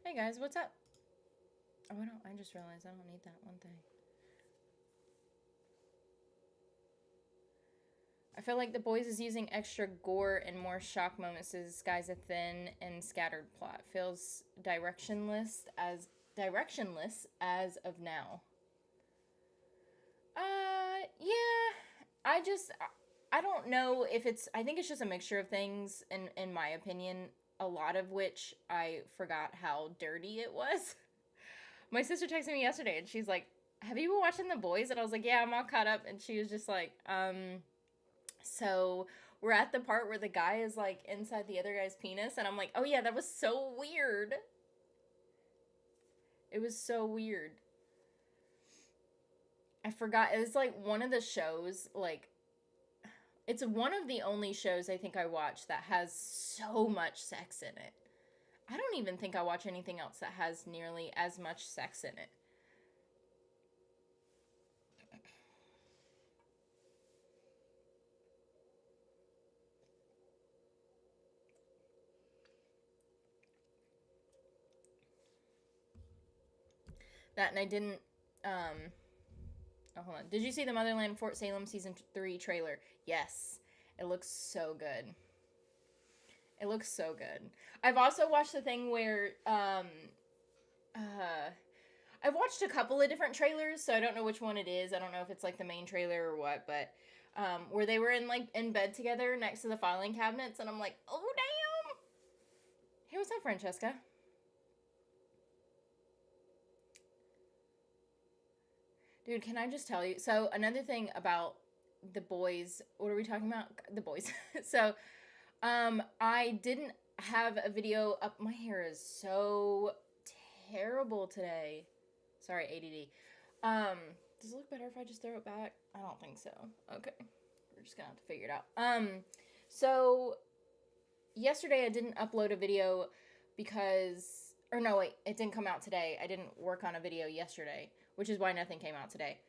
Hey guys, what's up? Oh, I just realized I don't need that one thing. I feel like The Boys is using extra gore and more shock moments to disguise a thin and scattered plot. Feels directionless as of now. Yeah. I don't know if it's. I think it's just a mixture of things. In my opinion, a lot of which I forgot how dirty it was. My sister texted me yesterday and she's like, "Have you been watching The Boys?" And I was like, "Yeah, I'm all caught up." And she was just like, so we're at the part where the guy is like inside the other guy's penis, and I'm like, "Oh yeah, that was so weird." It was so weird. I forgot. It was like one of the shows, like it's one of the only shows I think I watch that has so much sex in it. I don't even think I watch anything else that has nearly as much sex in it. That and I didn't oh, hold on. Did you see the Motherland Fort Salem season 3 trailer? Yes. It looks so good. It looks so good. I've also watched the thing where uh I've watched a couple of different trailers, so I don't know which one it is. I don't know if it's like the main trailer or what, but where they were in bed together next to the filing cabinets, and I'm like, oh damn. Hey, what's up, Francesca? Dude, can I just tell you? So another thing about The Boys. What are we talking about? The Boys. So, I didn't have a video up. My hair is so terrible today. Sorry, ADD. Does it look better if I just throw it back? I don't think so. Okay, we're just gonna have to figure it out. So yesterday I didn't upload a video because, or no, wait, it didn't come out today. I didn't work on a video yesterday, which is why nothing came out today.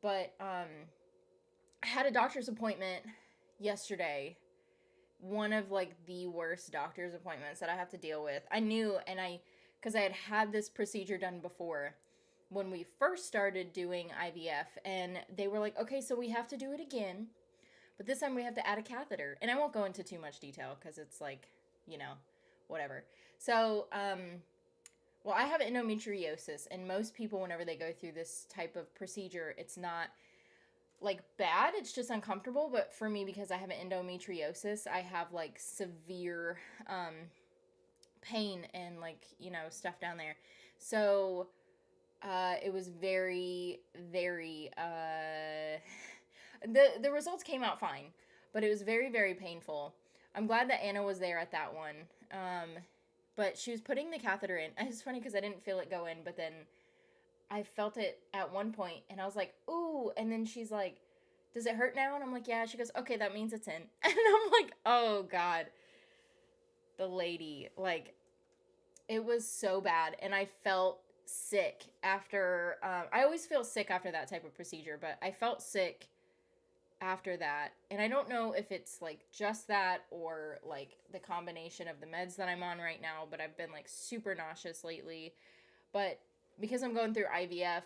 But I had a doctor's appointment yesterday. One of like the worst doctor's appointments that I have to deal with. I knew, because I had this procedure done before when we first started doing IVF, and they were like, okay, so we have to do it again, but this time we have to add a catheter. And I won't go into too much detail because it's like, you know, whatever. So, well, I have endometriosis, and most people, whenever they go through this type of procedure, it's not like bad, it's just uncomfortable. But for me, because I have endometriosis, I have like severe pain and like, stuff down there. So it was very, very the results came out fine, but it was very, very painful. I'm glad that Anna was there at that one. But she was putting the catheter in. It's funny because I didn't feel it go in, but then I felt it at one point, and I was like, ooh. And then she's like, does it hurt now? And I'm like, yeah. She goes, okay, that means it's in. And I'm like, oh God. The lady, like, it was so bad. And I felt sick after, I always feel sick after that type of procedure, but I felt sick after that. And I don't know if it's like just that or like the combination of the meds that I'm on right now, but I've been like super nauseous lately. But because I'm going through IVF,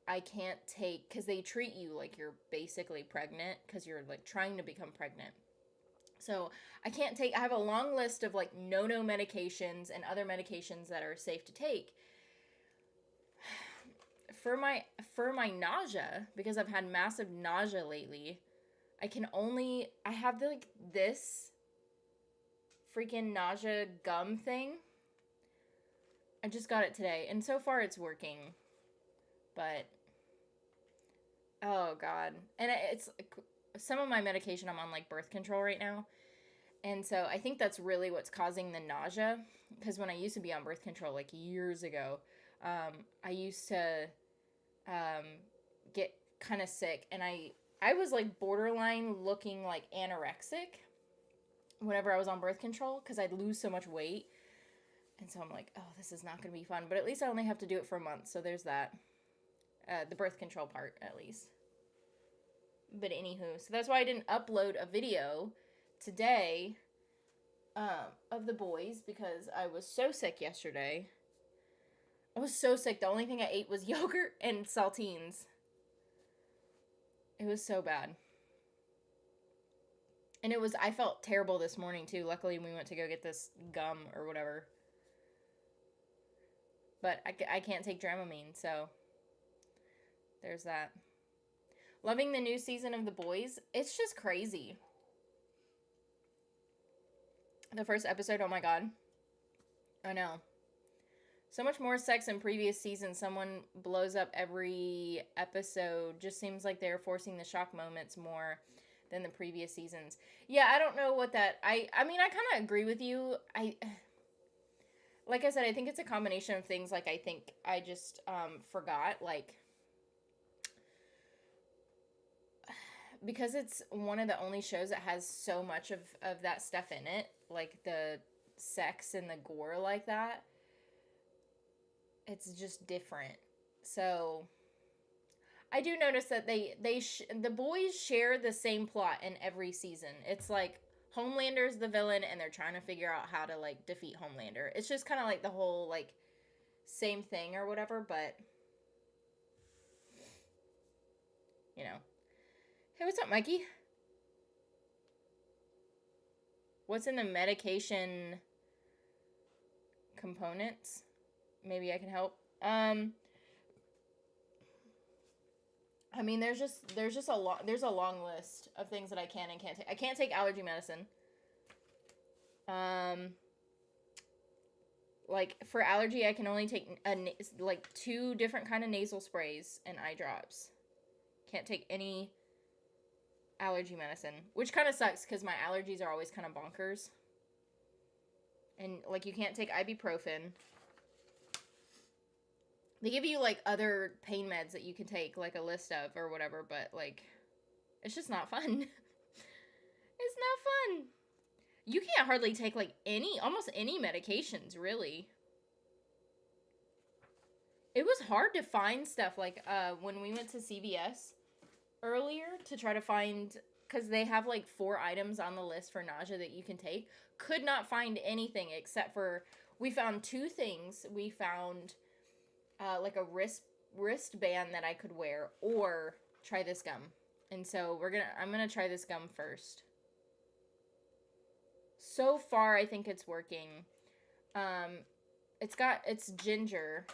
I can't take, because they treat you like you're basically pregnant because you're like trying to become pregnant. So I can't take, I have a long list of like no medications and other medications that are safe to take. For my nausea, because I've had massive nausea lately, I have like this freaking nausea gum thing. I just got it today, and so far it's working. But oh God. And it's some of my medication, I'm on like birth control right now. And so I think that's really what's causing the nausea. Because when I used to be on birth control, like years ago, I used to um, get kind of sick. And I was like borderline looking like anorexic whenever I was on birth control because I'd lose so much weight. And so I'm like, oh, this is not going to be fun. But at least I only have to do it for a month. So there's that. The birth control part, at least. But anywho, so that's why I didn't upload a video today of The Boys, because I was so sick yesterday. I was so sick. The only thing I ate was yogurt and saltines. It was so bad. And I felt terrible this morning too. Luckily, we went to go get this gum or whatever. But I can't take Dramamine, so there's that. Loving the new season of The Boys. It's just crazy. The first episode, oh my god. I know. So much more sex in previous seasons. Someone blows up every episode. Just seems like they're forcing the shock moments more than the previous seasons. Yeah, I don't know what that... I mean, I kind of agree with you. Like I said, I think it's a combination of things. Like, I think I just forgot, like... Because it's one of the only shows that has so much of that stuff in it. Like, the sex and the gore like that. It's just different. So... I do notice that the boys share the same plot in every season. It's like Homelander's the villain and they're trying to figure out how to like defeat Homelander. It's just kind of like the whole like same thing or whatever, but you know. Hey, what's up, Mikey? What's in the medication components? Maybe I can help. I mean, there's a long list of things that I can and can't take. I can't take allergy medicine. Like for allergy, I can only take like 2 different kind of nasal sprays and eye drops. Can't take any allergy medicine, which kind of sucks because my allergies are always kind of bonkers. And like you can't take ibuprofen. They give you, like, other pain meds that you can take, like, a list of or whatever, but, like, it's just not fun. It's not fun. You can't hardly take, like, almost any medications, really. It was hard to find stuff, like, when we went to CVS earlier to try to find, because they have, like, 4 items on the list for nausea that you can take. Could not find anything except for, we found 2 things. We found... like a wristband that I could wear, or try this gum. And so I'm gonna try this gum first. So far, I think it's working. It's ginger,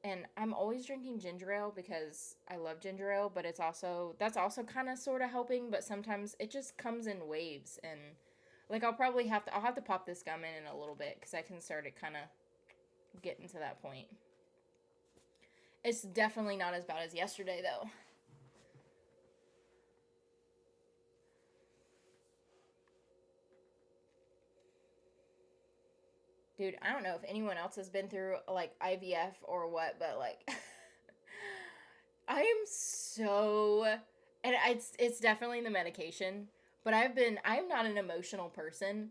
and I'm always drinking ginger ale because I love ginger ale, but that's also kind of sort of helping, but sometimes it just comes in waves, and like I'll have to pop this gum in a little bit because I can start it kind of getting to that point. It's definitely not as bad as yesterday, though. Dude, I don't know if anyone else has been through, like, IVF or what, but, like, I am so... And it's definitely the medication, but I'm not an emotional person,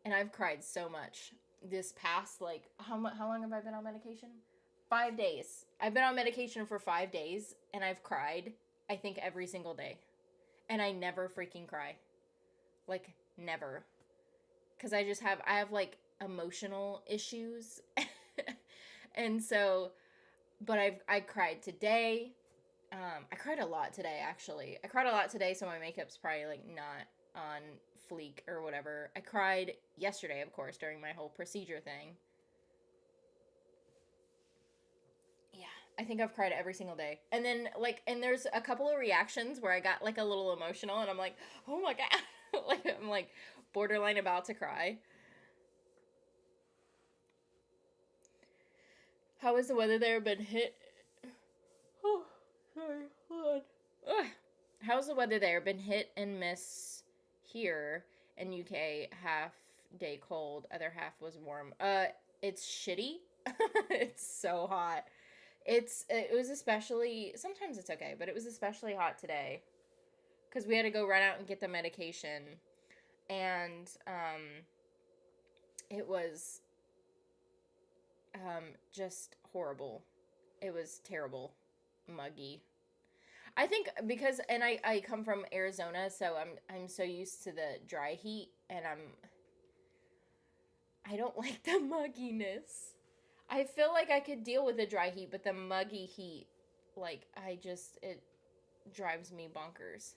and I've cried so much this past, like, how long have I been on medication? 5 days. I've been on medication for 5 days, and I've cried, I think, every single day. And I never freaking cry. Like, never. Because I have, like, emotional issues. And so, but I cried today. I cried a lot today, actually. I cried a lot today, so my makeup's probably, like, not on fleek or whatever. I cried yesterday, of course, during my whole procedure thing. I think I've cried every single day. And then, like, and there's a couple of reactions where I got, like, a little emotional, and I'm like, oh my god. Like, I'm, like, borderline about to cry. How has the weather there been hit? Oh, sorry, hold on. Ugh. How's the weather there been hit and miss here in UK? Half day cold, other half was warm. It's shitty. It's so hot. It was especially, sometimes it's okay, but it was especially hot today because we had to go run out and get the medication, and it was just horrible. It was terrible, muggy. I think because, and I come from Arizona, so I'm so used to the dry heat, and I don't like the mugginess. I feel like I could deal with the dry heat, but the muggy heat, like, it drives me bonkers.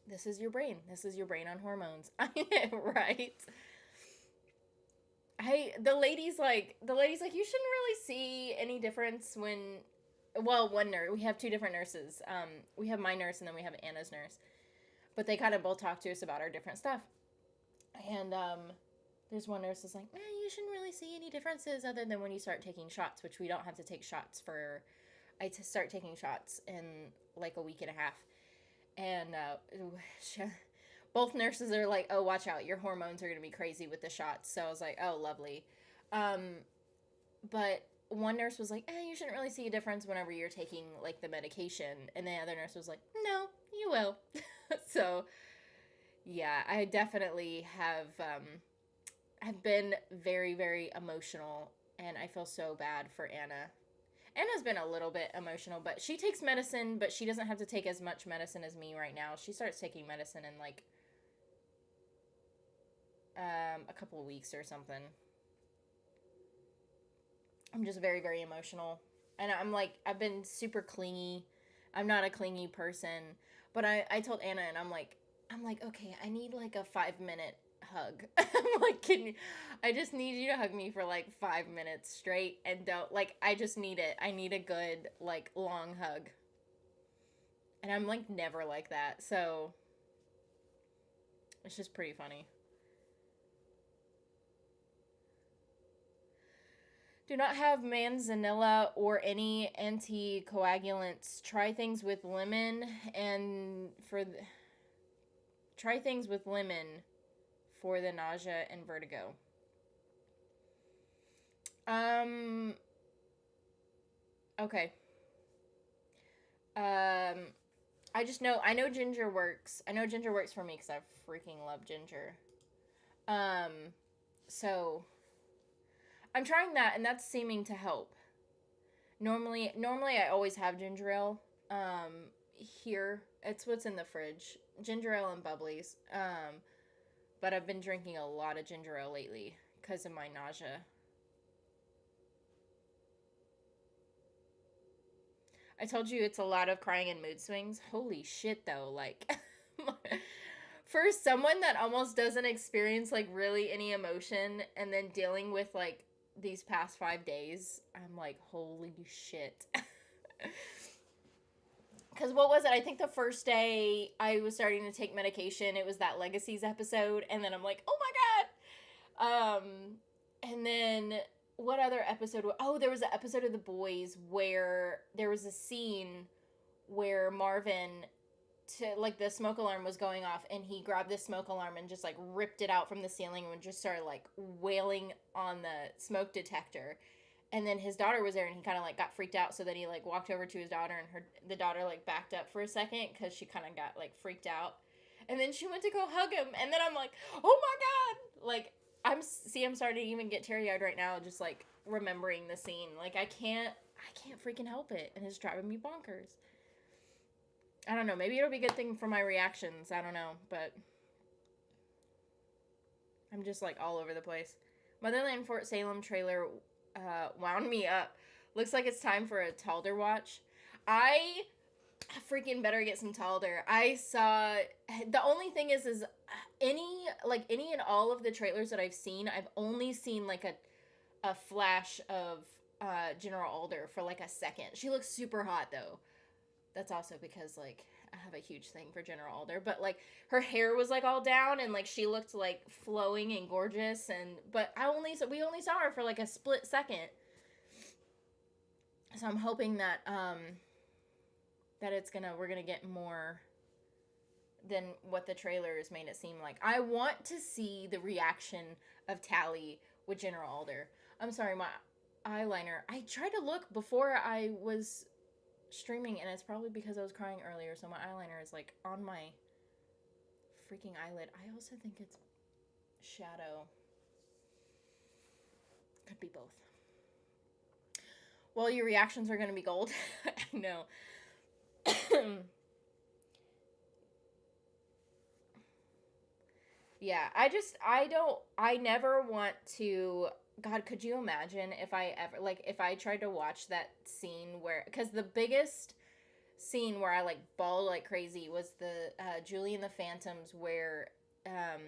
This is your brain. This is your brain on hormones. Right? The ladies like you shouldn't really see any difference when, well, one nurse, we have two different nurses. We have my nurse and then we have Anna's nurse, but they kind of both talk to us about our different stuff. And there's one nurse that's like, you shouldn't really see any differences other than when you start taking shots, which we don't have to take shots for. Start taking shots in like a week and a half, and both nurses are like, "Oh, watch out, your hormones are gonna be crazy with the shots." So I was like, "Oh, lovely," um, but one nurse was like, you shouldn't really see a difference whenever you're taking like the medication, and the other nurse was like, "No, you will." So yeah, I definitely have been very, very emotional, and I feel so bad for Anna. Anna's been a little bit emotional, but she takes medicine, but she doesn't have to take as much medicine as me right now. She starts taking medicine in like a couple of weeks or something. I'm just very, very emotional. And I'm like, I've been super clingy. I'm not a clingy person. But I told Anna, and I'm like, okay, I need like a 5 minute hug. I'm like, I just need you to hug me for like 5 minutes straight, and don't, like, I just need it. I need a good, like, long hug. And I'm like never like that. So it's just pretty funny. Do not have manzanilla or any anticoagulants. Try things with lemon for the nausea and vertigo. Um. Okay. Um. I know ginger works. I know ginger works for me because I freaking love ginger. Um. So I'm trying that, and that's seeming to help. Normally I always have ginger ale. Here it's what's in the fridge: ginger ale and bubblies. But I've been drinking a lot of ginger ale lately because of my nausea. I told you it's a lot of crying and mood swings. Holy shit, though. Like, for someone that almost doesn't experience, like, really any emotion and then dealing with, like, these past 5 days, I'm like, holy shit. Because what was it? I think the first day I was starting to take medication, it was that Legacies episode. And then I'm like, oh my God. And then what other episode? Oh, there was an episode of The Boys where there was a scene where Marvin, to like, the smoke alarm was going off, and he grabbed the smoke alarm and just like ripped it out from the ceiling and just started like wailing on the smoke detector. And then his daughter was there, and he kind of like got freaked out, so then he like walked over to his daughter, and the daughter like backed up for a second because she kind of got like freaked out. And then she went to go hug him, and then I'm like, oh my God. Like, I'm starting to even get teary-eyed right now just like remembering the scene. Like, I can't freaking help it, and it's driving me bonkers. I don't know, maybe it'll be a good thing for my reactions, I don't know, but I'm just like all over the place. Motherland Fort Salem trailer wound me up. Looks like it's time for a Talder watch. I freaking better get some Talder. I saw, the only thing is any and all of the trailers that I've seen, I've only seen like a flash of General Alder for like a second. She looks super hot though. That's also because like I have a huge thing for General Alder, but like her hair was like all down, and like she looked like flowing and gorgeous, and but we only saw her for like a split second. So I'm hoping that that we're gonna get more than what the trailers made it seem like. I want to see the reaction of Tally with General Alder. I'm sorry, my eyeliner. I tried to look before I was streaming, and it's probably because I was crying earlier, so my eyeliner is like on my freaking eyelid. I also think it's shadow. Could be both. Well, your reactions are going to be gold. I know. Yeah, I never want to. God, could you imagine if I ever, like, if I tried to watch that scene where, because the biggest scene where I, like, bawled like crazy was the Julie and the Phantoms, where um,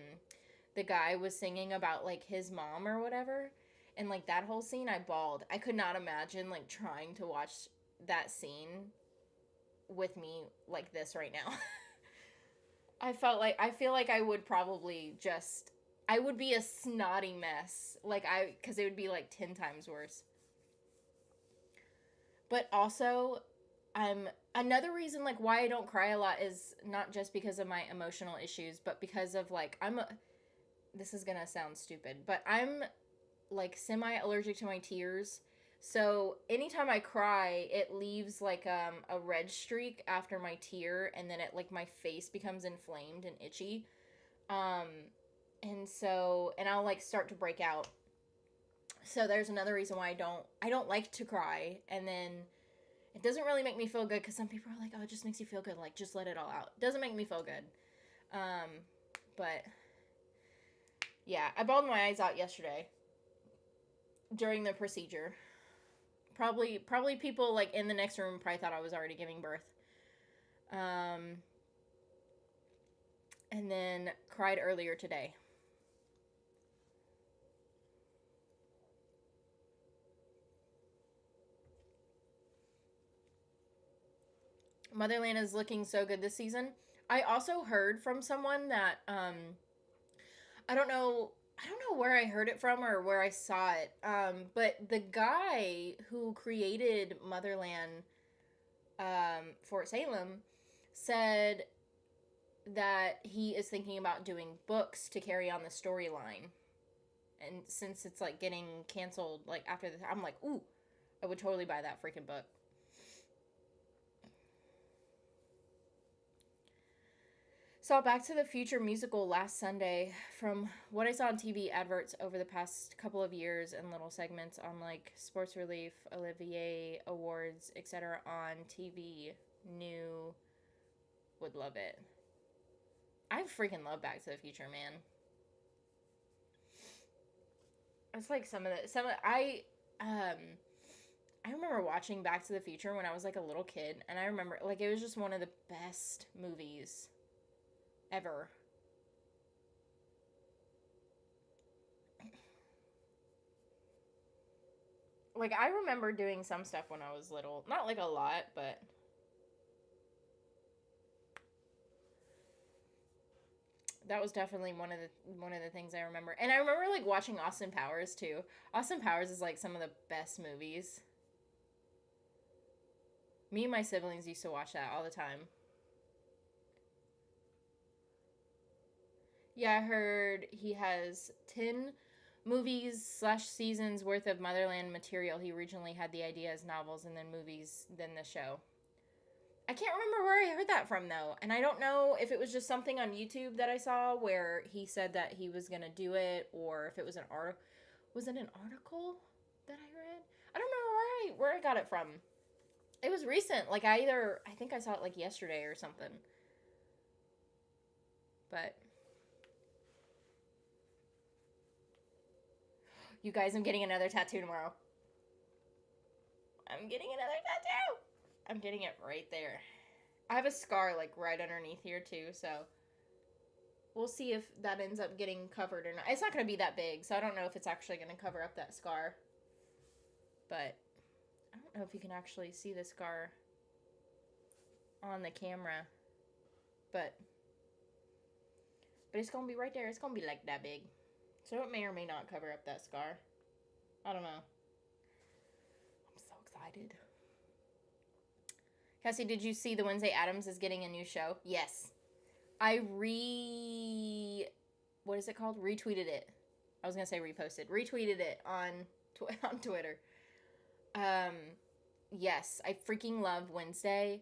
the guy was singing about, like, his mom or whatever. And, like, that whole scene, I bawled. I could not imagine, like, trying to watch that scene with me like this right now. I feel like I would probably just I would be a snotty mess. Like cuz it would be like 10 times worse. But also another reason like why I don't cry a lot is not just because of my emotional issues, but because of like this is going to sound stupid, but I'm like semi allergic to my tears. So anytime I cry, it leaves like a red streak after my tear, and then it like my face becomes inflamed and itchy. Um and I'll like start to break out. So there's another reason why I don't like to cry, and then it doesn't really make me feel good cuz some people are like, "Oh, it just makes you feel good, like just let it all out." It doesn't make me feel good. Um but yeah, I bawled my eyes out yesterday during the procedure. Probably people like in the next room probably thought I was already giving birth. Um and then cried earlier today. Motherland is looking so good this season. I also heard from someone that I don't know where I heard it from or where I saw it. But the guy who created Motherland, Fort Salem, said that he is thinking about doing books to carry on the storyline. And since it's like getting canceled like after the I'm like, "Ooh, I would totally buy that freaking book." Saw Back to the Future musical last Sunday. From what I saw on TV adverts over the past couple of years and little segments on like Sports Relief, Olivier Awards, etc. on TV, knew would love it. I freaking love Back to the Future, man. It's like um I remember watching Back to the Future when I was like a little kid, and I remember like it was just one of the best movies ever. Like I remember doing some stuff when I was little, not like a lot, but that was definitely one of the things I remember. And I remember like watching Austin Powers too. Austin Powers is like some of the best movies. Me and my siblings used to watch that all the time. Yeah, I heard he has 10 movies slash seasons worth of Motherland material. He originally had the idea as novels and then movies, then the show. I can't remember where I heard that from though, and I don't know if it was just something on YouTube that I saw where he said that he was gonna do it, or if it was an art. Was it an article that I read? I don't remember where I got it from. It was recent. Like I think I saw it like yesterday or something. But you guys, I'm getting another tattoo tomorrow. I'm getting another tattoo. I'm getting it right there. I have a scar like right underneath here too, so we'll see if that ends up getting covered or not. It's not going to be that big, so I don't know if it's actually going to cover up that scar. But I don't know if you can actually see the scar on the camera. But it's going to be right there. It's going to be like that big. So it may or may not cover up that scar. I don't know. I'm so excited. Cassie, did you see the Wednesday Addams is getting a new show? Yes. I what is it called? Retweeted it. I was gonna say reposted. Retweeted it on on Twitter. Um, yes, I freaking love Wednesday.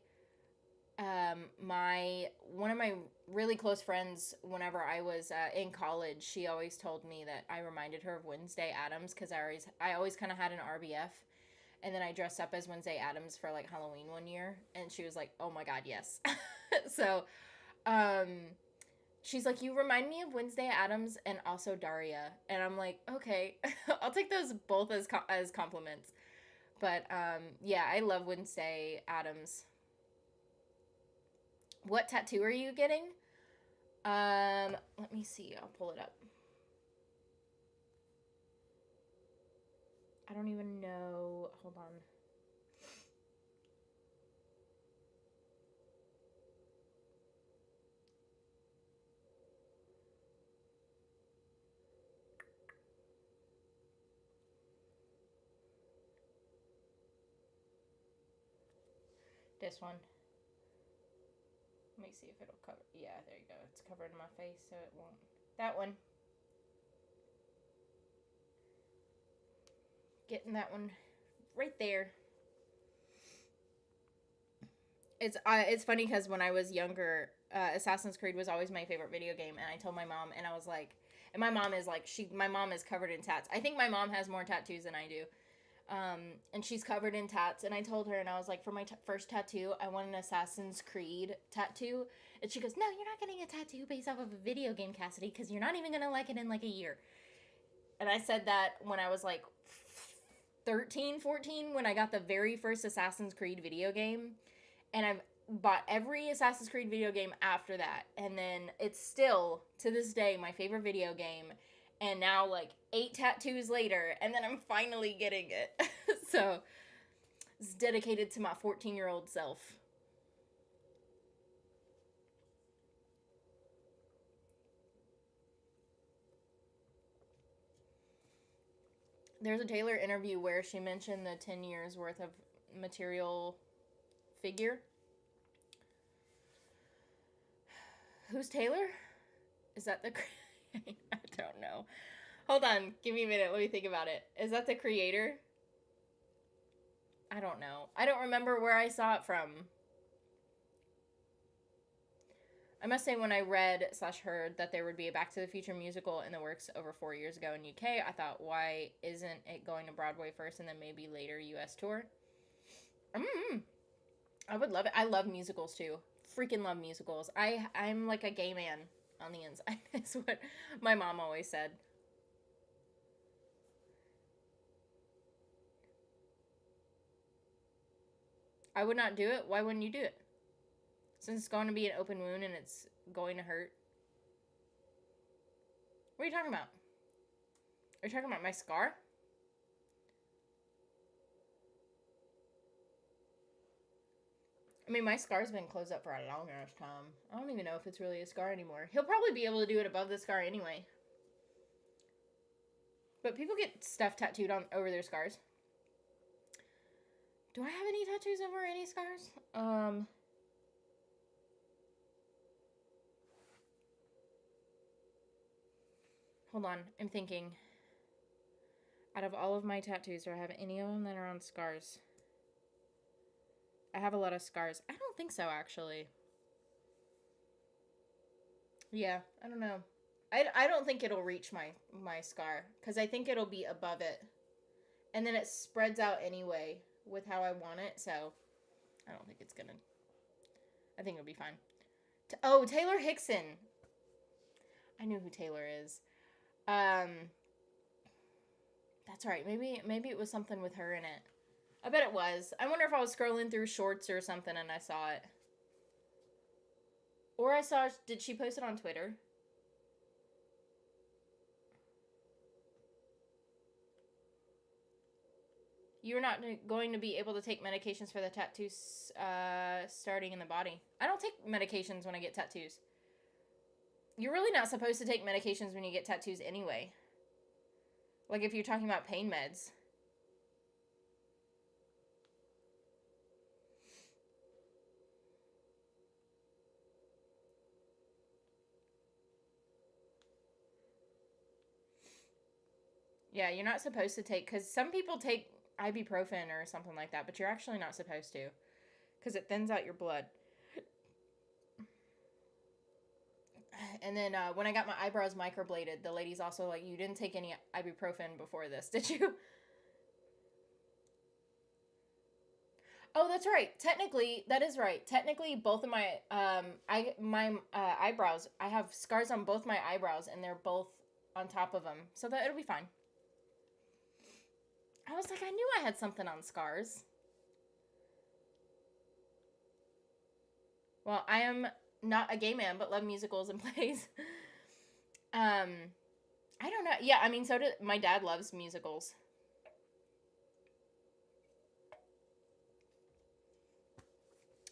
My one of my really close friends, whenever I was in college, she always told me that I reminded her of Wednesday Addams because I always kind of had an RBF, And then I dressed up as Wednesday Adams for like Halloween one year, and she was like, "Oh my god, yes." So, um, she's like, "You remind me of Wednesday Adams and also Daria," and I'm like, "Okay, I'll take those both as compliments." But yeah, I love Wednesday Adams. What tattoo are you getting? Let me see. I'll pull it up. I don't even know. Hold on. This one. Let me see if it'll cover. Yeah, there you go. It's covered in my face, so it won't. That one. Getting that one right there. It's funny because when I was younger, Assassin's Creed was always my favorite video game, and I told my mom, and I was like, and my mom is like, my mom is covered in tats. I think my mom has more tattoos than I do. And she's covered in tats. And I told her, and I was like, for my first tattoo, I want an Assassin's Creed tattoo. And she goes, "No, you're not getting a tattoo based off of a video game, Cassidy, because you're not even gonna like it in like a year." And I said that when I was like 13, 14, when I got the very first Assassin's Creed video game. And I've bought every Assassin's Creed video game after that. And then it's still, to this day, my favorite video game. And now, like, 8 tattoos later, and then I'm finally getting it. So, it's dedicated to my 14-year-old self. There's a Taylor interview where she mentioned the 10 years worth of material figure. Who's Taylor? Is that the... I don't know. Hold on. Give me a minute. Let me think about it. Is that the creator? I don't know. I don't remember where I saw it from. I must say, when I read / heard that there would be a Back to the Future musical in the works over 4 years ago in UK, I thought, why isn't it going to Broadway first and then maybe later US tour? I would love it. I love musicals too. Freaking love musicals. I'm like a gay man on the inside. Is what my mom always said. I would not do it. Why wouldn't you do it? Since it's going to be an open wound and it's going to hurt. What are you talking about? Are you talking about my scar? I mean, my scar's been closed up for a long ass time. I don't even know if it's really a scar anymore. He'll probably be able to do it above the scar anyway. But people get stuff tattooed on over their scars. Do I have any tattoos over any scars? Hold on. I'm thinking. Out of all of my tattoos, do I have any of them that are on scars? I have a lot of scars. I don't think so, actually. Yeah, I don't know. I don't think it'll reach my scar, because I think it'll be above it. And then it spreads out anyway with how I want it, so I don't think it's gonna... I think it'll be fine. Oh, Taylor Hickson. I knew who Taylor is. That's right. Maybe it was something with her in it. I bet it was. I wonder if I was scrolling through shorts or something and I saw it. Or I saw... Did she post it on Twitter? You're not going to be able to take medications for the tattoos starting in the body. I don't take medications when I get tattoos. You're really not supposed to take medications when you get tattoos anyway. Like if you're talking about pain meds. Yeah, you're not supposed to take... Because some people take ibuprofen or something like that, but you're actually not supposed to. Because it thins out your blood. And then when I got my eyebrows microbladed, the lady's also like, "You didn't take any ibuprofen before this, did you?" Oh, that's right. Technically, that is right. Technically, both of my eyebrows, I have scars on both my eyebrows, and they're both on top of them, so that it'll be fine. I was like, I knew I had something on scars. Well, I am not a gay man, but love musicals and plays. I don't know. Yeah, I mean, so did my dad. Loves musicals.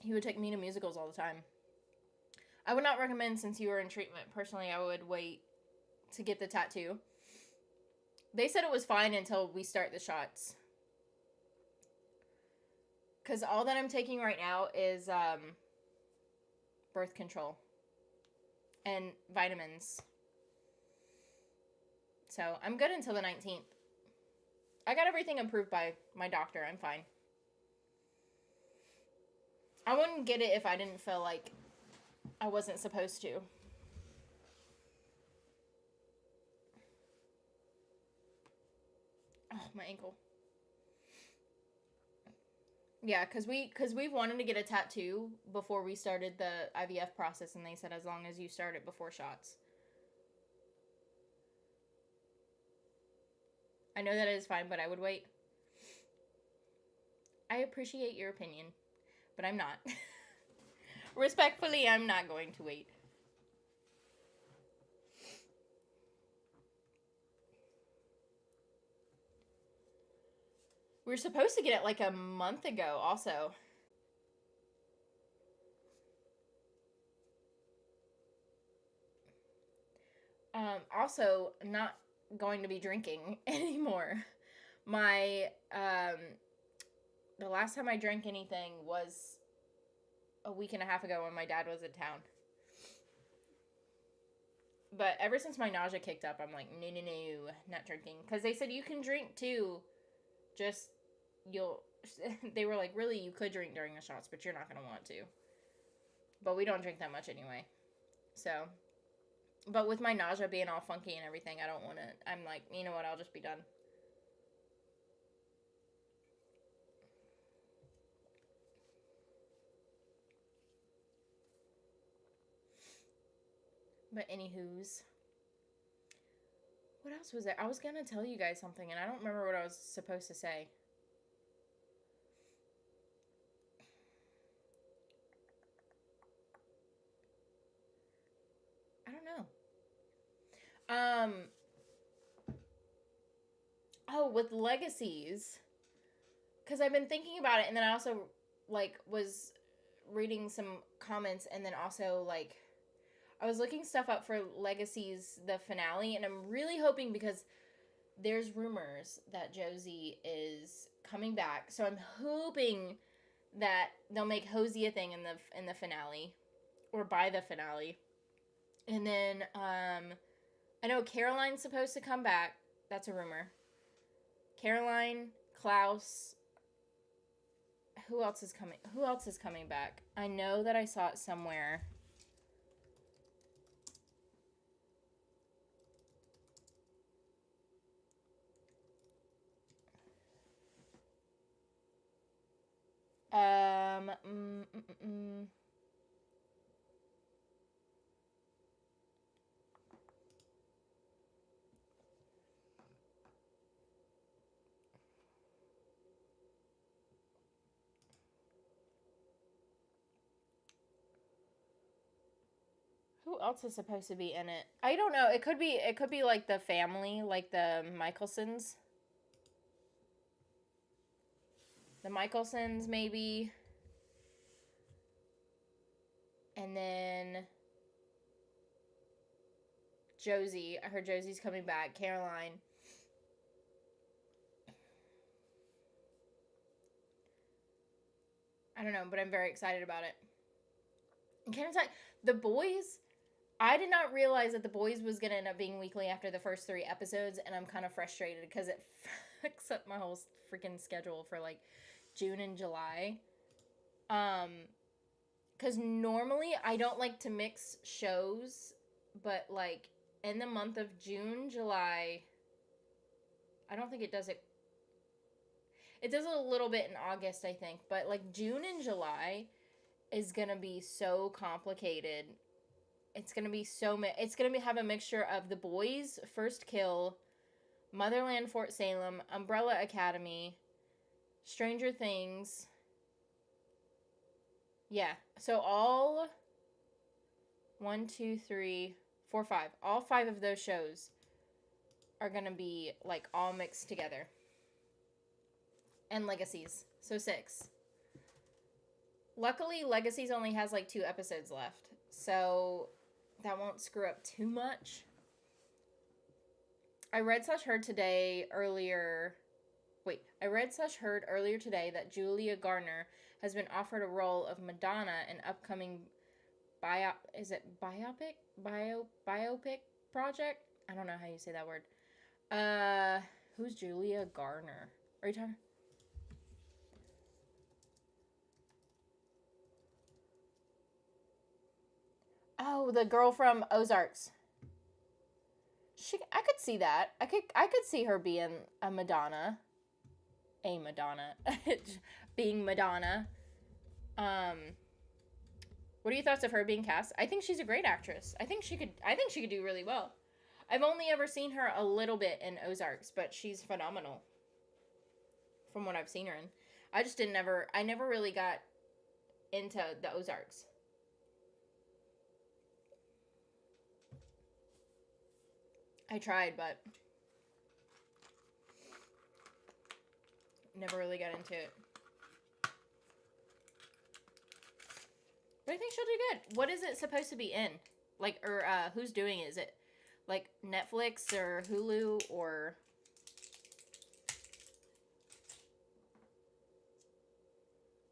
He would take me to musicals all the time. I would not recommend, since you were in treatment. Personally, I would wait to get the tattoo. They said it was fine until we start the shots. Because all that I'm taking right now is birth control and vitamins. So I'm good until the 19th. I got everything approved by my doctor. I'm fine. I wouldn't get it if I didn't feel like I wasn't supposed to. Oh, my ankle. Yeah, because we've wanted to get a tattoo before we started the IVF process, and they said as long as you start it before shots. I know that is fine, but I would wait. I appreciate your opinion, but I'm not. Respectfully, I'm not going to wait. We were supposed to get it like a month ago, also. Also, not going to be drinking anymore. My, the last time I drank anything was a week and a half ago when my dad was in town. But ever since my nausea kicked up, I'm like, no, not drinking. Because they said you can drink too. Just, you'll, they were like, really, you could drink during the shots, but you're not going to want to. But we don't drink that much anyway. So, but with my nausea being all funky and everything, I don't want to, I'm like, you know what, I'll just be done. But anywho's, what else was there? I was going to tell you guys something, and I don't remember what I was supposed to say. I don't know. Oh, with legacies, because I've been thinking about it, and then I also like was reading some comments, and then also like I was looking stuff up for Legacies the finale, and I'm really hoping, because there's rumors that Josie is coming back, so I'm hoping that they'll make Hosey a thing in the finale, or by the finale. And then I know Caroline's supposed to come back. That's a rumor. Caroline, Klaus. Who else is coming? Who else is coming back? I know that I saw it somewhere. Um. Mm, mm, mm. Who else is supposed to be in it? I don't know. It could be like the family, like the Michelsons. The Michelsons, maybe. And then Josie. I heard Josie's coming back. Caroline. I don't know, but I'm very excited about it. And can I tell you, The Boys, I did not realize that The Boys was going to end up being weekly after the first 3 episodes, and I'm kind of frustrated because it fucks up my whole freaking schedule for like June and July. Because normally I don't like to mix shows, but like in the month of June, July, I don't think it does it. It does a little bit in August, I think, but like June and July is gonna be so complicated. It's gonna be it's gonna have a mixture of The Boys, First Kill, Motherland, Fort Salem, Umbrella Academy, Stranger Things. Yeah, so all 1, 2, 3, 4, 5. All 5 of those shows are gonna be like all mixed together. And Legacies, so 6. Luckily, Legacies only has like 2 episodes left, so that won't screw up too much. I read slash heard earlier today that Julia Garner has been offered a role of Madonna in upcoming biopic project? I don't know how you say that word. Who's Julia Garner? Are you talking? Oh, the girl from Ozarks. I could see that. I could see her being a Madonna. A Madonna. Being Madonna. What are your thoughts of her being cast? I think she's a great actress. I think she could do really well. I've only ever seen her a little bit in Ozarks, but she's phenomenal. From what I've seen her in. I never really got into the Ozarks. I tried, but never really got into it. But I think she'll do good. What is it supposed to be in? Like, or who's doing it? Is it like Netflix or Hulu or...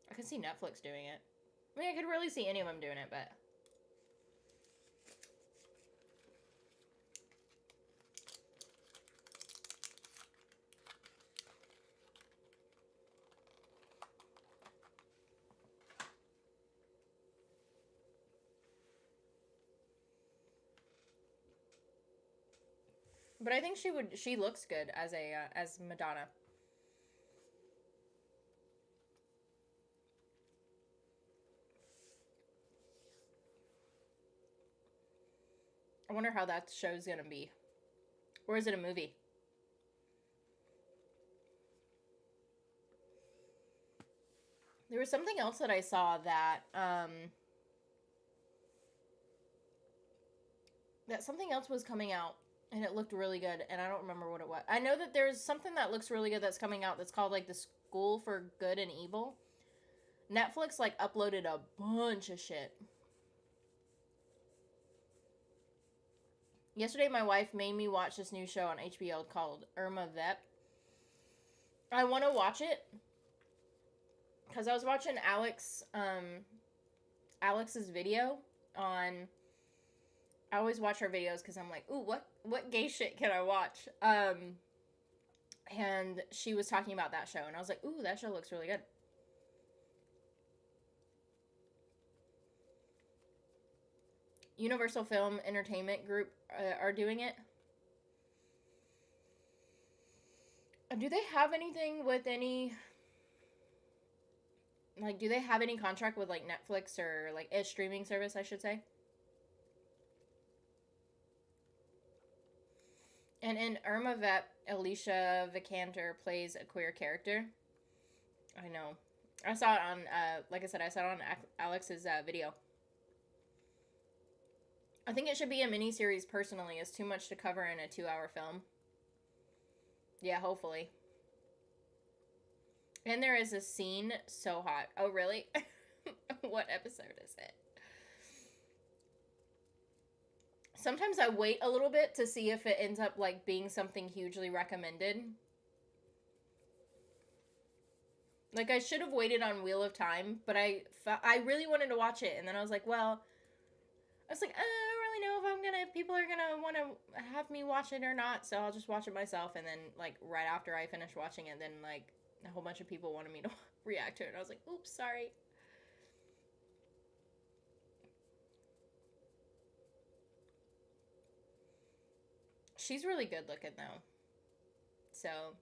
I could see Netflix doing it. I mean, I could really see any of them doing it, but... But I think she looks good as as Madonna. I wonder how that show's gonna be. Or is it a movie? There was something else that I saw that something else was coming out and it looked really good, and I don't remember what it was. I know that there's something that looks really good that's coming out that's called like The School for Good and Evil. Netflix like uploaded a bunch of shit. Yesterday my wife made me watch this new show on HBO called Irma Vep. I want to watch it because I was watching Alex's video on... I always watch her videos because I'm like, ooh, what gay shit can I watch? And she was talking about that show, and I was like, ooh, that show looks really good. Universal Film Entertainment Group are doing it. Do they have anything with any... Like, do they have any contract with, like, Netflix or, like, a streaming service, I should say? And in Irma Vep, Alicia Vikander plays a queer character. I know. I saw it on, like I said, I saw it on Alex's video. I think it should be a miniseries personally. It's too much to cover in a 2-hour film. Yeah, hopefully. And there is a scene so hot. Oh, really? What episode is it? Sometimes I wait a little bit to see if it ends up like being something hugely recommended. Like, I should have waited on Wheel of Time, but I really wanted to watch it, and then I was like, well, I don't really know if people are gonna want to have me watch it or not, so I'll just watch it myself. And then, like, right after I finished watching it, then, like, a whole bunch of people wanted me to react to it, and I was like, oops, sorry. She's really good looking, though. So,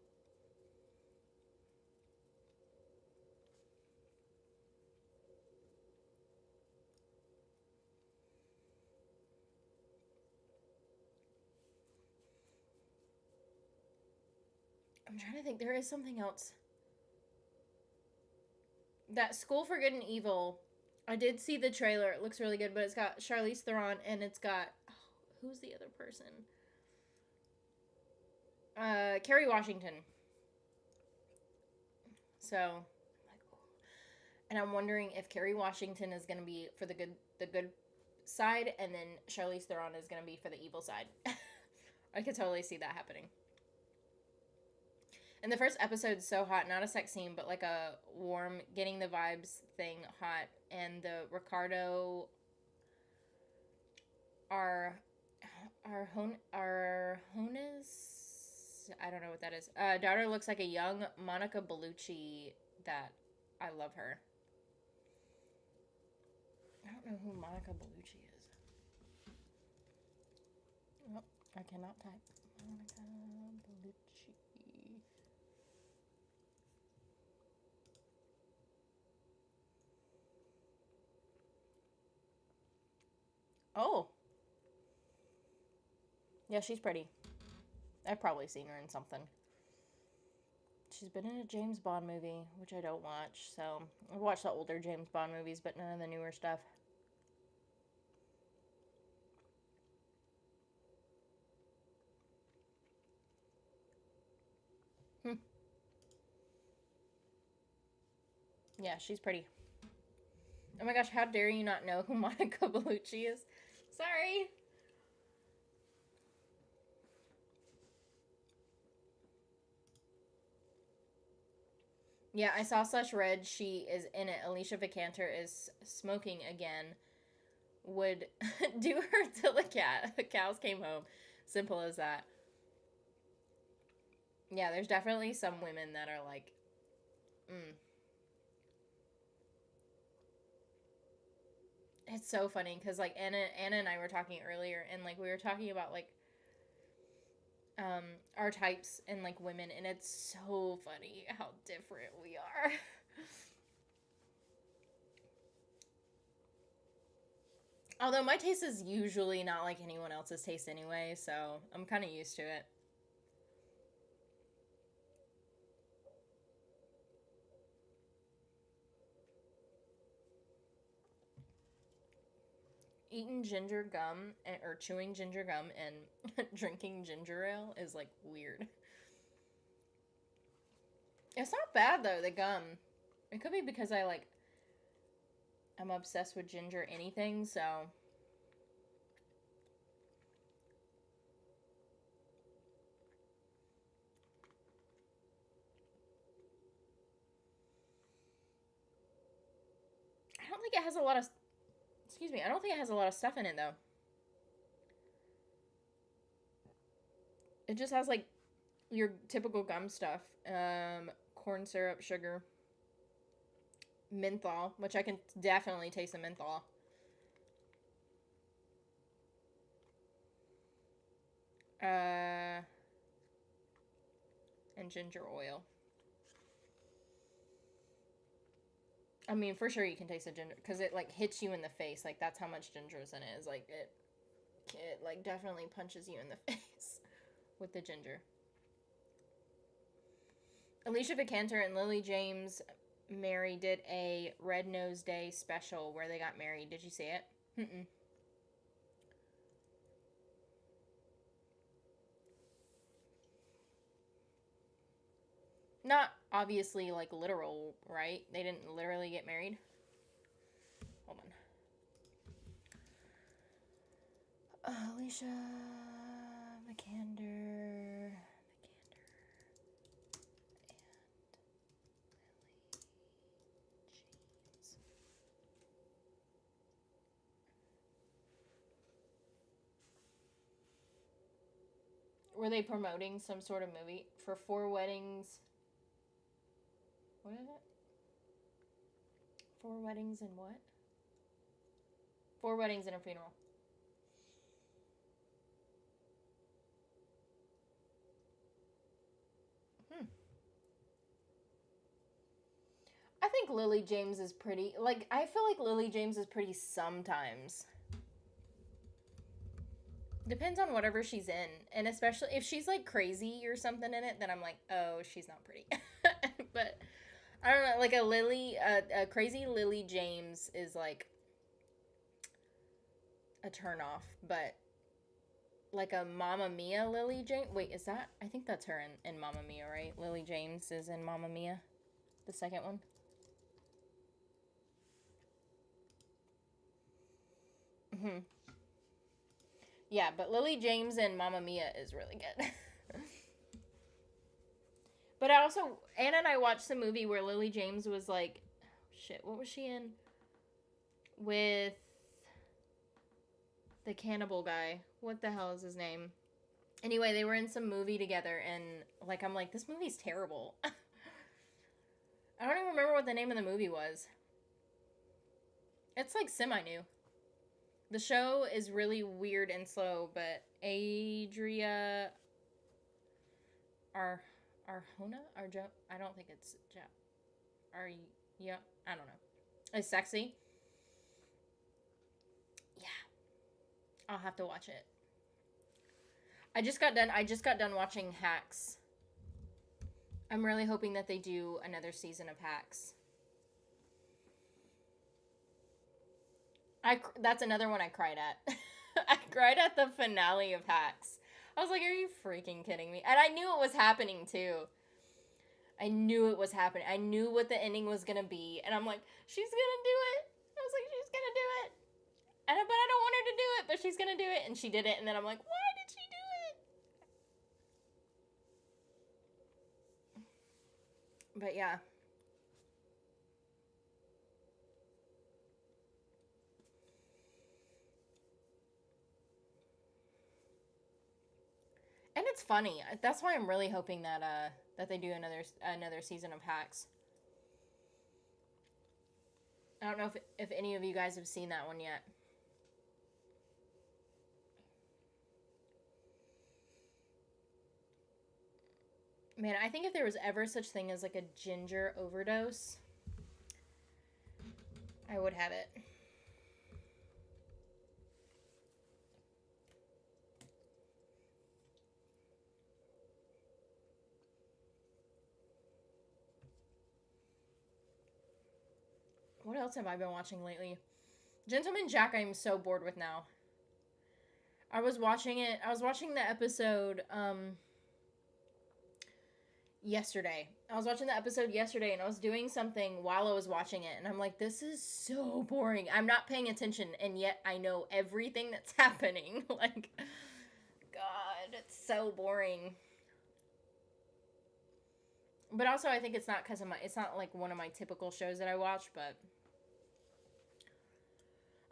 trying to think. There is something else. That School for Good and Evil. I did see the trailer. It looks really good, but it's got Charlize Theron and it's got who's the other person? Kerry Washington. So, and I'm wondering if Kerry Washington is gonna be for the good side, and then Charlize Theron is gonna be for the evil side. I could totally see that happening. And the first episode's so hot, not a sex scene, but like a warm, getting the vibes thing hot. And the Ricardo, our Honas, I don't know what that is. Daughter looks like a young Monica Bellucci. That I love her. I don't know who Monica Bellucci is. Oh, I cannot type. Monica Bellucci. Oh. Yeah, she's pretty. I've probably seen her in something. She's been in a James Bond movie, which I don't watch, so I've watched the older James Bond movies, but none of the newer stuff. Yeah, she's pretty. Oh my gosh, how dare you not know who Monica Bellucci is? Sorry. Yeah, I saw Such Red. She is in it. Alicia Vikander is smoking again. Would do her till the cows came home. Simple as that. Yeah, there's definitely some women that are like, It's so funny because like Anna and I were talking earlier, and like we were talking about like our types and like women, and it's so funny how different we are. Although my taste is usually not like anyone else's taste anyway, so I'm kind of used to it. Eating ginger gum or chewing ginger gum and drinking ginger ale is like weird. It's not bad though, the gum. It could be because I'm obsessed with ginger anything, so I don't think it has a lot of excuse me, I don't think it has a lot of stuff in it though. It just has like your typical gum stuff. Corn syrup, sugar, menthol, which I can definitely taste the menthol. Uh, and ginger oil. I mean, for sure you can taste the ginger because it like hits you in the face. Like that's how much ginger is in it. Is like it like definitely punches you in the face with the ginger. Alicia Vikander and Lily James Mary did a Red Nose Day special where they got married. Did you see it? Mm-mm. Not obviously like literal, right? They didn't literally get married. Hold on. Alicia Vikander. Were they promoting some sort of movie for Four Weddings? What is it? Four Weddings and what? Four Weddings and a Funeral. Hmm. I think Lily James is pretty. Like, I feel like Lily James is pretty sometimes. Depends on whatever she's in. And especially if she's like crazy or something in it, then I'm like, oh, she's not pretty. But I don't know, like a crazy Lily James is like a turn off, but like a Mamma Mia Lily James. Wait, is that? I think that's her in Mamma Mia, right? Lily James is in Mamma Mia, the second one. Hmm. Yeah, but Lily James in Mamma Mia is really good. But I also Anna and I watched the movie where Lily James was like, shit, what was she in? With the cannibal guy. What the hell is his name? Anyway, they were in some movie together, and like I'm like, this movie's terrible. I don't even remember what the name of the movie was. It's like semi new. The show is really weird and slow, but Adria Ar Arjona? Arjo I don't think it's Ar yeah, I don't know. It's sexy. Yeah, I'll have to watch it. I just got done watching Hacks. I'm really hoping that they do another season of Hacks. That's another one I cried at. I cried at the finale of Hacks. I was like, "Are you freaking kidding me?" And I knew it was happening too. I knew it was happening. I knew what the ending was gonna be, and I'm like, "She's gonna do it." I was like, "She's gonna do it," but I don't want her to do it. But she's gonna do it, and she did it. And then I'm like, "Why did she do it?" But yeah, and it's funny. That's why I'm really hoping that that they do another season of Hacks. I don't know if any of you guys have seen that one yet. Man, I think if there was ever such thing as like a ginger overdose, I would have it. What else have I been watching lately? Gentleman Jack, I'm so bored with now. I was watching it. I was watching the episode yesterday. I was watching the episode yesterday and I was doing something while I was watching it and I'm like, this is so boring. I'm not paying attention and yet I know everything that's happening. Like, God, it's so boring. But also I think it's not because of my it's not like one of my typical shows that I watch, but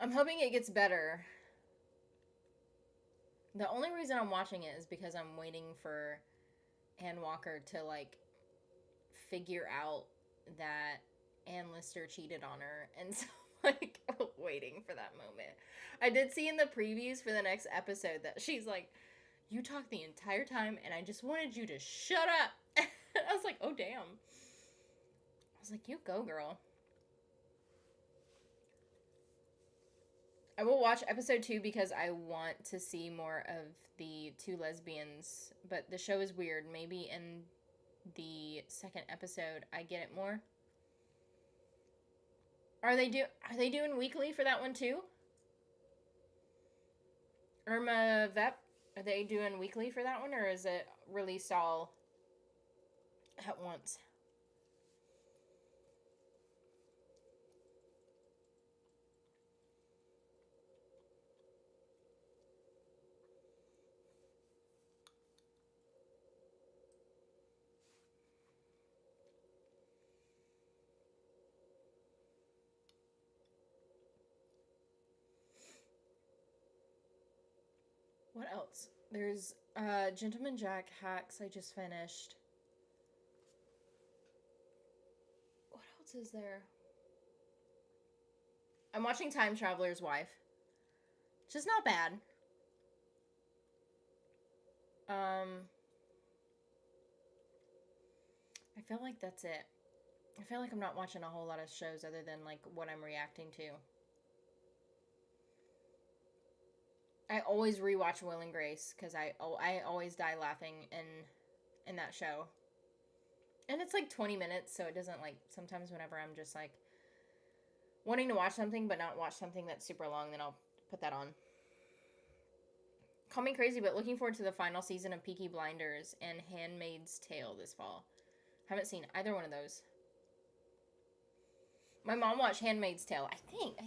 I'm hoping it gets better. The only reason I'm watching it is because I'm waiting for Ann Walker to like figure out that Ann Lister cheated on her, and so like waiting for that moment. I did see in the previews for the next episode that she's like, "You talked the entire time, and I just wanted you to shut up." I was like, "Oh damn." I was like, "You go, girl." I will watch episode 2 because I want to see more of the two lesbians, but the show is weird. Maybe in the second episode I get it more. Are they doing weekly for that one too? Irma Vep, are they doing weekly for that one or is it released all at once? What else? There's Gentleman Jack Hacks I just finished. What else is there? I'm watching Time Traveler's Wife. Just not bad. Um I feel like that's it. I feel like I'm not watching a whole lot of shows other than like what I'm reacting to. I always rewatch Will and Grace because I always die laughing in that show. And it's like 20 minutes, so it doesn't like sometimes whenever I'm just like wanting to watch something but not watch something that's super long, then I'll put that on. Call me crazy, but looking forward to the final season of Peaky Blinders and Handmaid's Tale this fall. Haven't seen either one of those. My mom watched Handmaid's Tale. I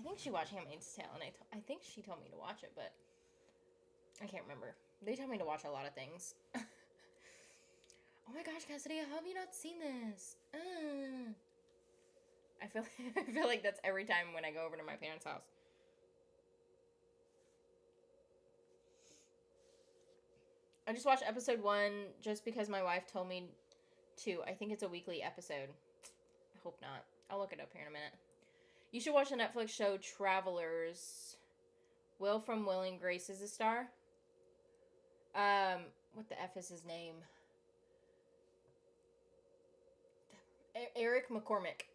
think she watched Handmaid's Tale, and I think she told me to watch it, but I can't remember. They tell me to watch a lot of things. Oh my gosh, Cassidy, how have you not seen this? I feel like that's every time when I go over to my parents' house. I just watched episode 1 just because my wife told me to. I think it's a weekly episode. I hope not. I'll look it up here in a minute. You should watch the Netflix show Travelers. Will from Will and Grace is a star. What the F is his name? Eric McCormick.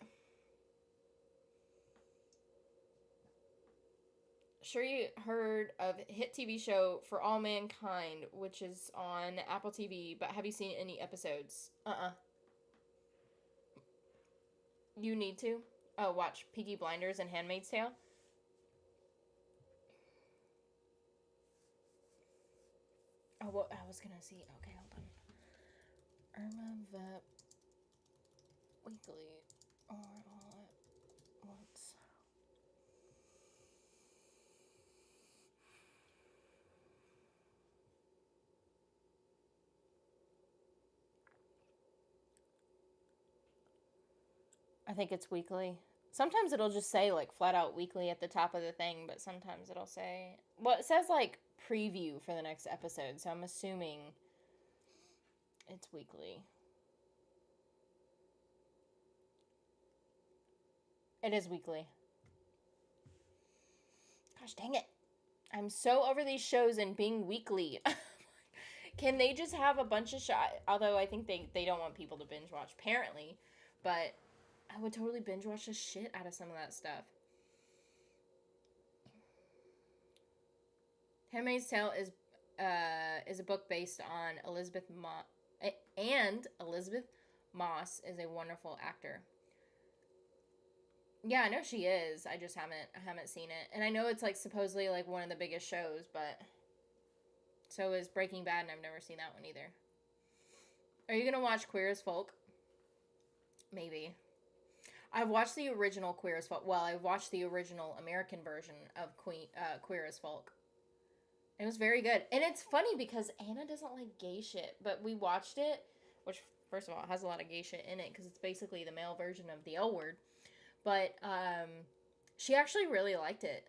Sure you heard of hit TV show For All Mankind, which is on Apple TV, but have you seen any episodes? You need to. Oh, watch Peaky Blinders and Handmaid's Tale. Oh, what I was gonna see. Okay, hold on. Irma Vep Weekly or all at once. I think it's weekly. Sometimes it'll just say like flat out weekly at the top of the thing, but sometimes it'll say, well, it says like preview for the next episode, so I'm assuming it's weekly. It is weekly. Gosh dang it. I'm so over these shows and being weekly. Can they just have a bunch of shots? Although I think they don't want people to binge watch, apparently. But I would totally binge watch the shit out of some of that stuff. Handmaid's Tale is a book based on Elizabeth Moss, and Elizabeth Moss is a wonderful actor. Yeah, I know she is. I just haven't seen it, and I know it's like supposedly like one of the biggest shows, but so is Breaking Bad, and I've never seen that one either. Are you gonna watch Queer as Folk? Maybe. I've watched the original Queer as Folk. Well, I've watched the original American version of Queer as Folk. It was very good. And it's funny because Anna doesn't like gay shit, but we watched it, which, first of all, it has a lot of gay shit in it because it's basically the male version of the L Word. But she actually really liked it.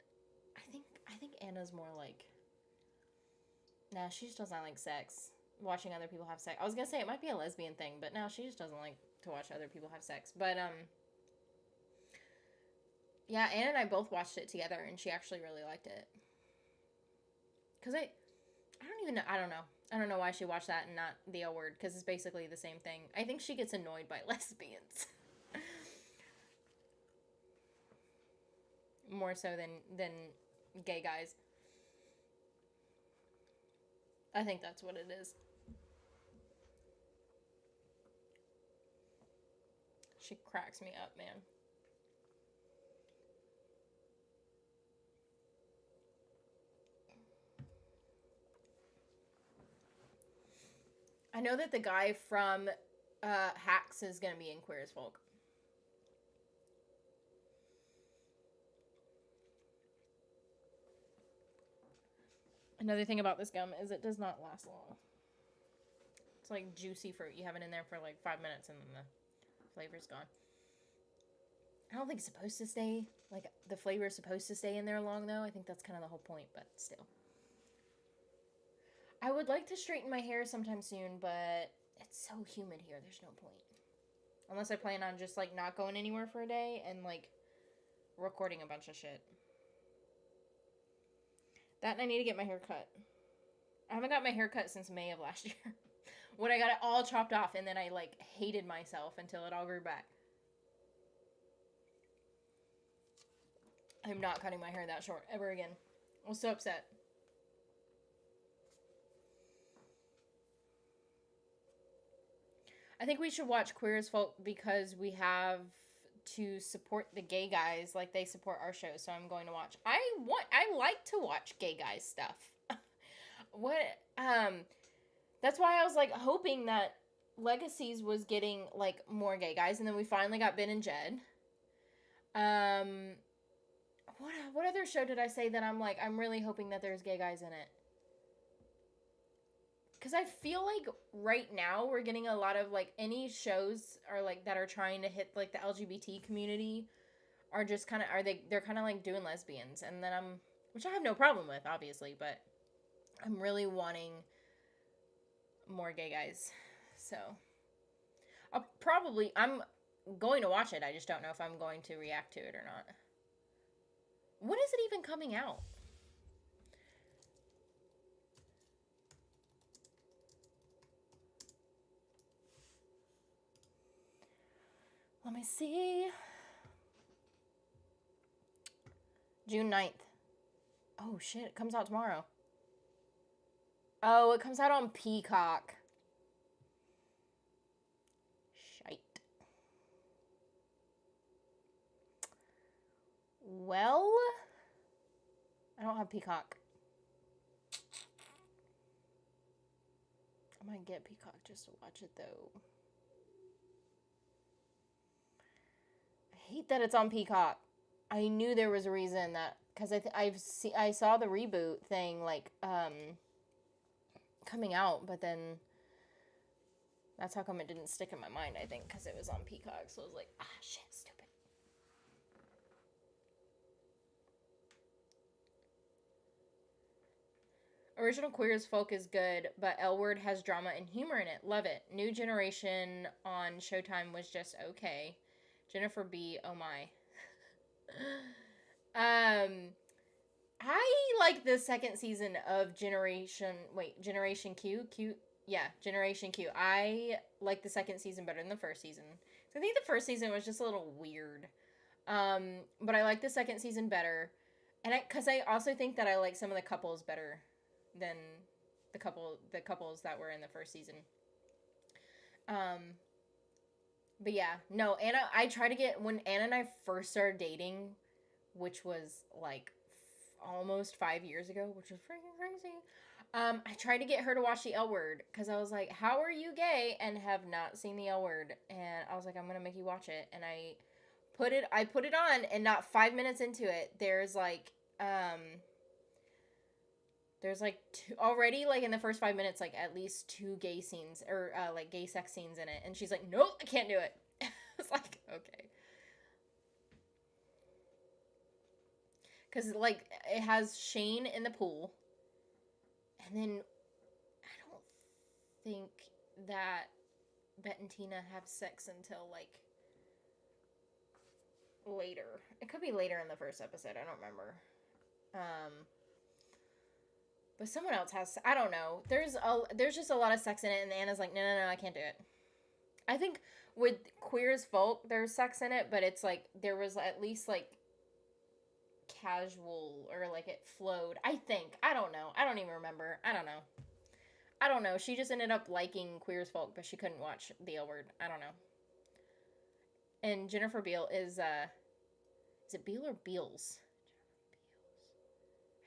I think Anna's more like, nah, she just doesn't like sex. Watching other people have sex. I was gonna say it might be a lesbian thing, but no, she just doesn't like to watch other people have sex. But yeah, Anna and I both watched it together, and she actually really liked it. Cause I don't know why she watched that and not the L Word, because it's basically the same thing. I think she gets annoyed by lesbians. More so than gay guys. I think that's what it is. She cracks me up, man. I know that the guy from Hacks is going to be in Queer as Folk. Another thing about this gum is it does not last long. It's like juicy fruit. You have it in there for like 5 minutes and then the flavor's gone. I don't think it's supposed to stay, like, the flavor is supposed to stay in there long, though. I think that's kind of the whole point, but still. I would like to straighten my hair sometime soon, but it's so humid here. There's no point. Unless I plan on just, like, not going anywhere for a day and, like, recording a bunch of shit. That and I need to get my hair cut. I haven't got my hair cut since May of last year. When I got it all chopped off and then I, like, hated myself until it all grew back. I'm not cutting my hair that short ever again. I was so upset. I think we should watch Queer as Folk because we have to support the gay guys like they support our show. So I'm going to watch. I like to watch gay guys stuff. What that's why I was like hoping that Legacies was getting like more gay guys, and then we finally got Ben and Jed. What other show did I say that I'm really hoping that there's gay guys in it? Because I feel like right now we're getting a lot of like any shows are like that are trying to hit like the LGBT community are just kind of they're kind of like doing lesbians, and then which I have no problem with obviously, but I'm really wanting more gay guys. So I'm going to watch it. I just don't know if I'm going to react to it or not. When is it even coming out? Let me see. June 9th. Oh shit, it comes out tomorrow. Oh, it comes out on Peacock. Shite. Well, I don't have Peacock. I might get Peacock just to watch it though. I hate that it's on Peacock. I knew there was a reason that because I saw the reboot thing like coming out, but then that's how come it didn't stick in my mind. I think because it was on Peacock, so I was like, shit, stupid. Original Queer as Folk is good, but L Word has drama and humor in it. Love it. New Generation on Showtime was just okay. Jennifer B. Oh my. I like the second season of Generation Q. Yeah, Generation Q. I like the second season better than the first season. So I think the first season was just a little weird. But I like the second season better. And because I also think that I like some of the couples better than the couples that were in the first season. But yeah, no, Anna, I try to get, when Anna and I first started dating, which was like almost 5 years ago, which was freaking crazy. I tried to get her to watch the L Word because I was like, how are you gay and have not seen the L Word? And I was like, I'm going to make you watch it. And I put it on, and not 5 minutes into it, there's like already, like, in the first 5 minutes, like, at least 2 gay scenes, or, like, gay sex scenes in it. And she's like, nope, I can't do it. It's like, okay. Because, like, it has Shane in the pool. And then, I don't think that Bet and Tina have sex until, like, later. It could be later in the first episode. I don't remember. But someone else has. I don't know. There's just a lot of sex in it, and Anna's like, no, I can't do it. I think with Queer as Folk, there's sex in it, but it's like there was at least like casual, or like it flowed. I think. I don't know. I don't even remember. I don't know. She just ended up liking Queer as Folk, but she couldn't watch the L Word. I don't know. And Jennifer Beal is it Beal or Beals?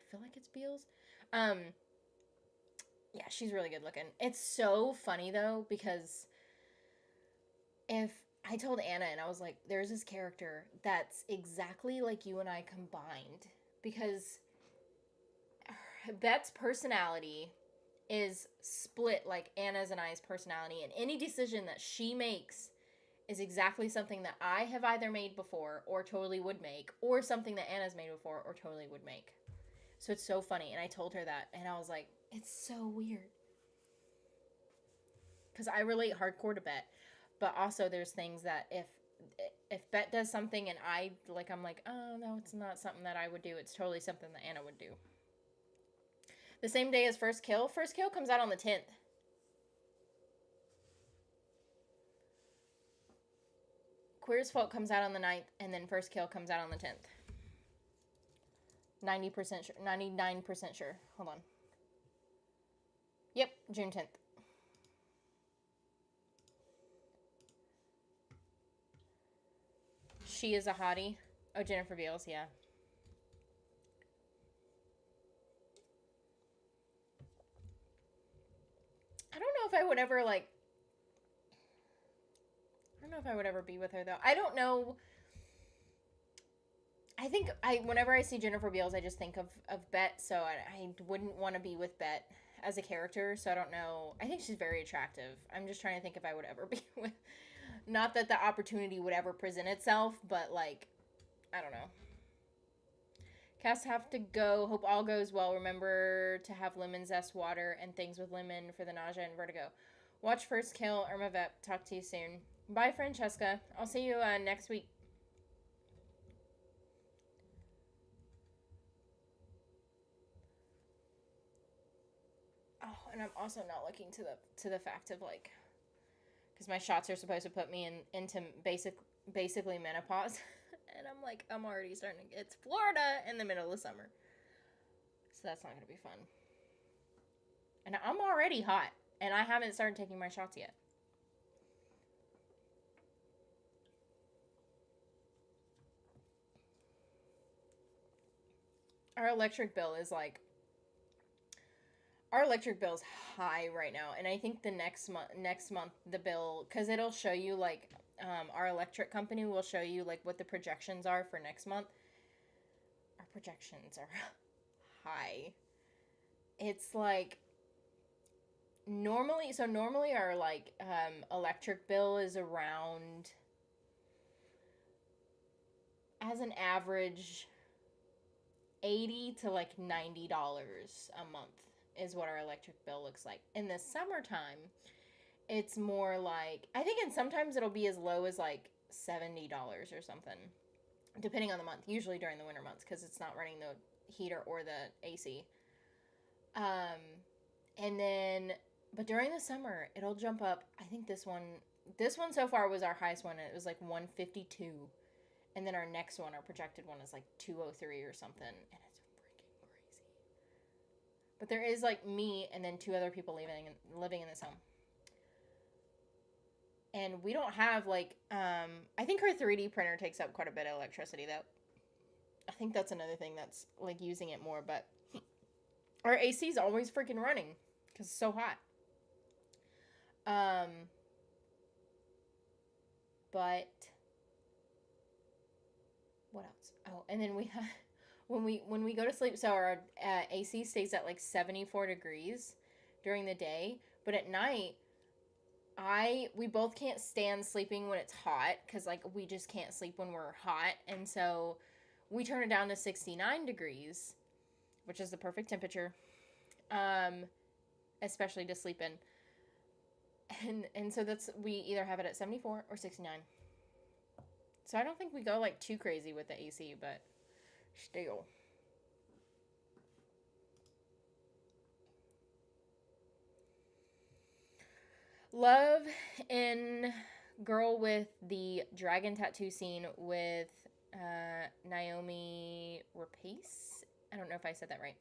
I feel like it's Beals. Yeah, she's really good looking. It's so funny though, because if I told Anna, and I was like, there's this character that's exactly like you and I combined, because Bet's personality is split like Anna's and I's personality, and any decision that she makes is exactly something that I have either made before or totally would make, or something that Anna's made before or totally would make. So it's so funny. And I told her that, and I was like, it's so weird. Because I relate hardcore to Bet. But also there's things that if Bet does something and I'm like, oh, no, it's not something that I would do. It's totally something that Anna would do. The same day as First Kill. First Kill comes out on the 10th. Queer as Folk comes out on the 9th, and then First Kill comes out on the 10th. 90% sure. 99% sure. Hold on. Yep, June 10th. she is a hottie. Oh, Jennifer Beals, yeah. I don't know if I would ever like. I don't know if I would ever be with her though. I don't know. I think whenever I see Jennifer Beals, I just think of Bet. So I wouldn't want to be with Bet as a character. So I don't know. I think she's very attractive. I'm just trying to think if I would ever be with. Not that the opportunity would ever present itself, but like, I don't know. Cast have to go. Hope all goes well. Remember to have lemon zest water and things with lemon for the nausea and vertigo. Watch First Kill. Irma Vep. Talk to you soon. Bye, Francesca. I'll see you next week. Oh, and I'm also not looking to the fact of like, because my shots are supposed to put me into basically menopause, and I'm like, I'm already starting to. It's Florida in the middle of summer, so that's not gonna be fun. And I'm already hot, and I haven't started taking my shots yet. Our electric bill is like our electric bill's high right now, and I think the next month the bill, because it'll show you like our electric company will show you like what the projections are for next month. Our projections are high. It's like normally our like electric bill is around, as an average, $80 to like $90 a month is what our electric bill looks like. In the summertime, it's more like, I think, and sometimes it'll be as low as like $70 or something, depending on the month. Usually during the winter months, because it's not running the heater or the AC. And then, but during the summer, it'll jump up. I think this one so far was our highest one, and it was like 152. And then our next one, our projected one, is like 203 or something, and it's freaking crazy. But there is like me and then two other people living in this home. And we don't have like I think her 3D printer takes up quite a bit of electricity though. I think that's another thing that's like using it more, but our AC is always freaking running because it's so hot. But what else? Oh, and then we have when we go to sleep. So our AC stays at like 74 degrees during the day, but at night, we both can't stand sleeping when it's hot, because like we just can't sleep when we're hot, and so we turn it down to 69 degrees, which is the perfect temperature, especially to sleep in. And so we either have it at 74 or 69. So I don't think we go like too crazy with the AC, but still. Love in Girl with the Dragon Tattoo scene with Naomi Rapace. I don't know if I said that right.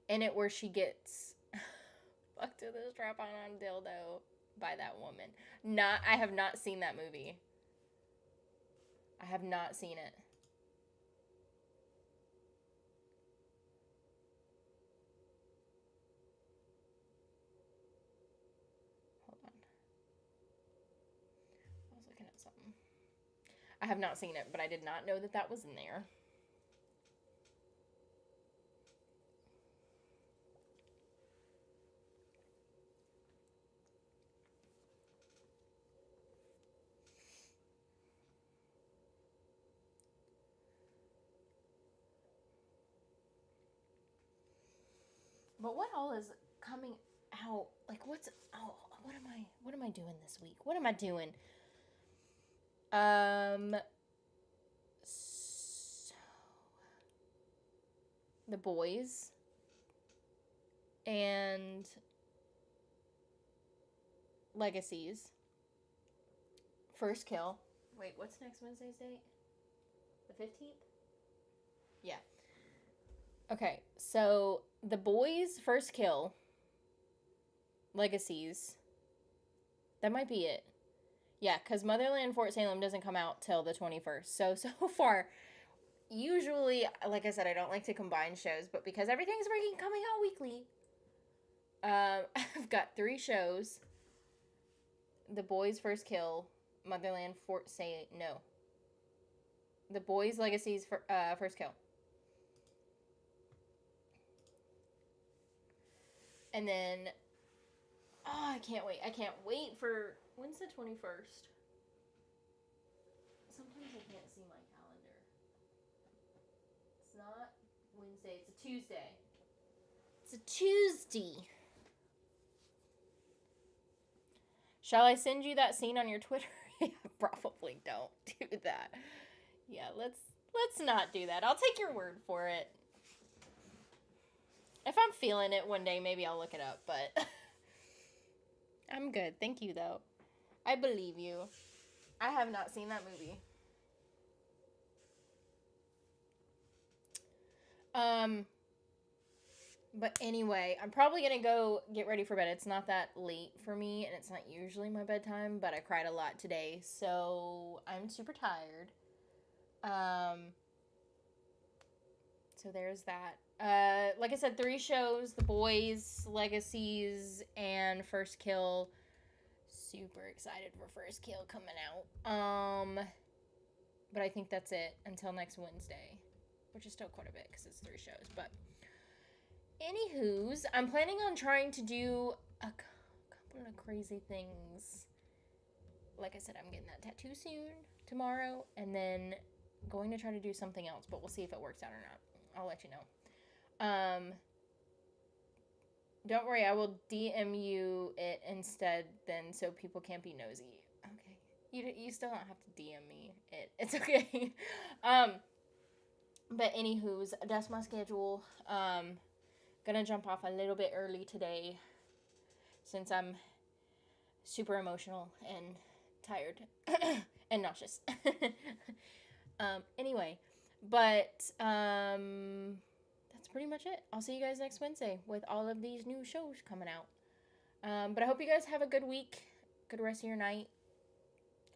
In it, where she gets fucked with a strap-on dildo by that woman. I have not seen that movie. I have not seen it. Hold on. I was looking at something. I have not seen it, but I did not know that was in there. But what all is coming out? Like, what am I doing this week? What am I doing? So, The Boys and Legacies. First Kill. Wait, what's next Wednesday's date? The 15th? Yeah. Okay, so The Boys, First Kill, Legacies. That might be it. Yeah, because Motherland Fort Salem doesn't come out till the 21st. So far, usually, like I said, I don't like to combine shows, but because everything's freaking coming out weekly, I've got 3 shows. The Boys First Kill, Motherland Fort Say no. The Boys Legacies First Kill. And then, oh, I can't wait. I can't wait for, when's the 21st? Sometimes I can't see my calendar. It's not Wednesday, it's a Tuesday. It's a Tuesday. Shall I send you that scene on your Twitter? Probably don't do that. Yeah, let's not do that. I'll take your word for it. If I'm feeling it one day, maybe I'll look it up, but I'm good. Thank you, though. I believe you. I have not seen that movie. But anyway, I'm probably gonna go get ready for bed. It's not that late for me, and it's not usually my bedtime, but I cried a lot today, so I'm super tired. So there's that. Like I said, 3 shows: The Boys, Legacies, and First Kill. Super excited for First Kill coming out. But I think that's it until next Wednesday, which is still quite a bit because it's 3 shows. But anywho's, I'm planning on trying to do a couple of crazy things. Like I said, I'm getting that tattoo soon, tomorrow, and then going to try to do something else, but we'll see if it works out or not. I'll let you know. Don't worry, I will DM you it instead then so people can't be nosy. Okay. You still don't have to DM me it. It's okay. But anywho's, that's my schedule. Gonna jump off a little bit early today since I'm super emotional and tired and nauseous. Anyway, but that's pretty much it. I'll see you guys next Wednesday with all of these new shows coming out. But I hope you guys have a good week, good rest of your night,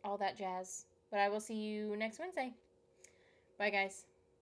all that jazz. But I will see you next Wednesday. Bye, guys.